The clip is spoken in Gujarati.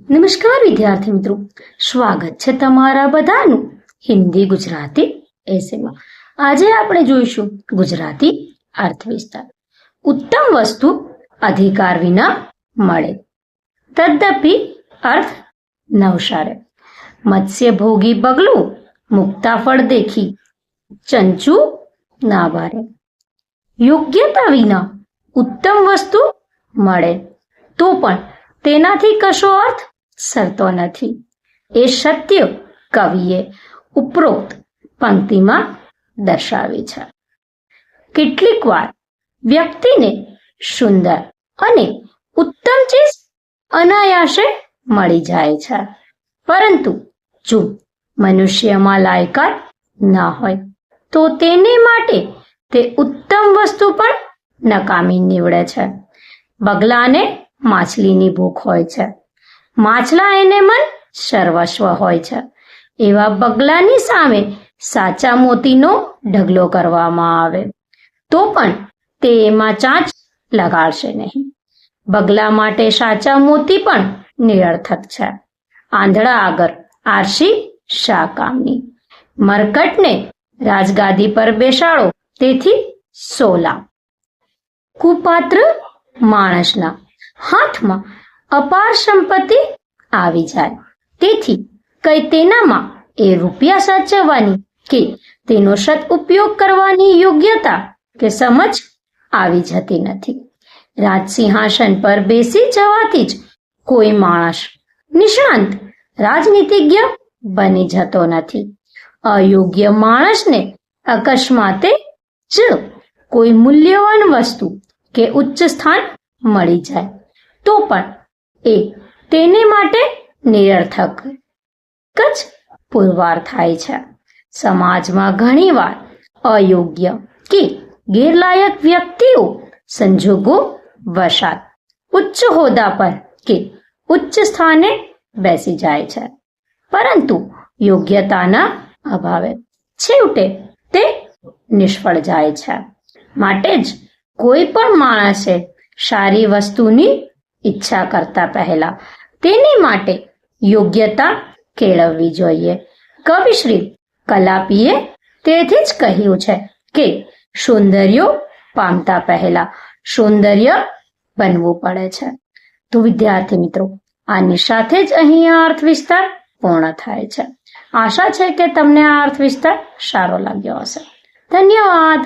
નમસ્કાર વિદ્યાર્થી મિત્રો, સ્વાગત છે તમારા બધાનું હિન્દી ગુજરાતી એસેમાં. આજે આપણે જોઈશું ગુજરાતી અર્થવિસ્તાર. ઉત્તમ વસ્તુ અધિકાર વિના મળે, તદ્યપિ અર્થ નવસારે. મત્સ્ય ભોગી બગલું મુક્તા ફળ દેખી, ચંચુ ના ભારે. યોગ્યતા વિના ઉત્તમ વસ્તુ મળે તો પણ તેનાથી કશો અર્થ સરતો નથી. એ સત્ય કવિએ ઉપરોક્ત પંક્તિમાં દર્શાવી છે. કેટલીક વાર વ્યક્તિને સુંદર અને ઉત્તમ ચીજ અનાયાસે મળી જાય છે, પરંતુ જો મનુષ્યમાં લાયકાત ના હોય તો તેને માટે તે ઉત્તમ વસ્તુ પણ નકામી નીવડે છે. બગલાને માછલીની ભૂખ હોય છે, માછલા એને મન સર્વસ્વ હોય છે. એવા બગલાની સામે સાચા મોતીનો ઢગલો કરવામાં આવે તો પણ તે એમાં ચાંચ લગાડશે નહીં. બગલા માટે સાચા મોતી પણ નિરર્થક છે. આંધળા આગળ આરસી શા કામની. મરકટને રાજગાદી પર બેસાડો તેથી સોલા. કુપાત્ર માણસના હાથમાં અપાર સંપત્તિ આવી જાય તેથી કઈ તેનામાં એ રૂપિયા સાચવવાની કે તેનો સદઉપયોગ કરવાની યોગ્યતા કે સમજ આવી જતી નથી. રાજસિંહાસન પર બેસી જવાથી જ કોઈ માણસ નિષ્ણાંત રાજનીતિજ્ઞ બની જતો નથી. અયોગ્ય માણસને અકસ્માતે જ કોઈ મૂલ્યવાન વસ્તુ કે ઉચ્ચ સ્થાન મળી જાય તો પણ એ તેને માટે નિરર્થક જ પુરવાર થાય છે. સમાજમાં ઘણીવાર અયોગ્ય કે ગેરલાયક વ્યક્તિઓ સંજોગો વશાત ઉચ્ચ હોદ્દા પર કે ઉચ્ચ સ્થાને બેસી જાય છે, પરંતુ યોગ્યતાના અભાવે છેવટે તે નિષ્ફળ જાય છે. માટે જ કોઈ પણ માણસે સારી વસ્તુની ઈચ્છા કરતા પહેલા તેની માટે યોગ્યતા કેળવવી જોઈએ. કવિ શ્રી કલાપીએ તેથી જ કહ્યું છે કે સૌંદર્ય પામતા પહેલા સૌંદર્ય બનવું પડે છે. તો વિદ્યાર્થી મિત્રો, આની સાથે જ અહીં આ અર્થ વિસ્તાર પૂર્ણ થાય છે. આશા છે કે તમને આ અર્થ વિસ્તાર સારો લાગ્યો હશે. ધન્યવાદ.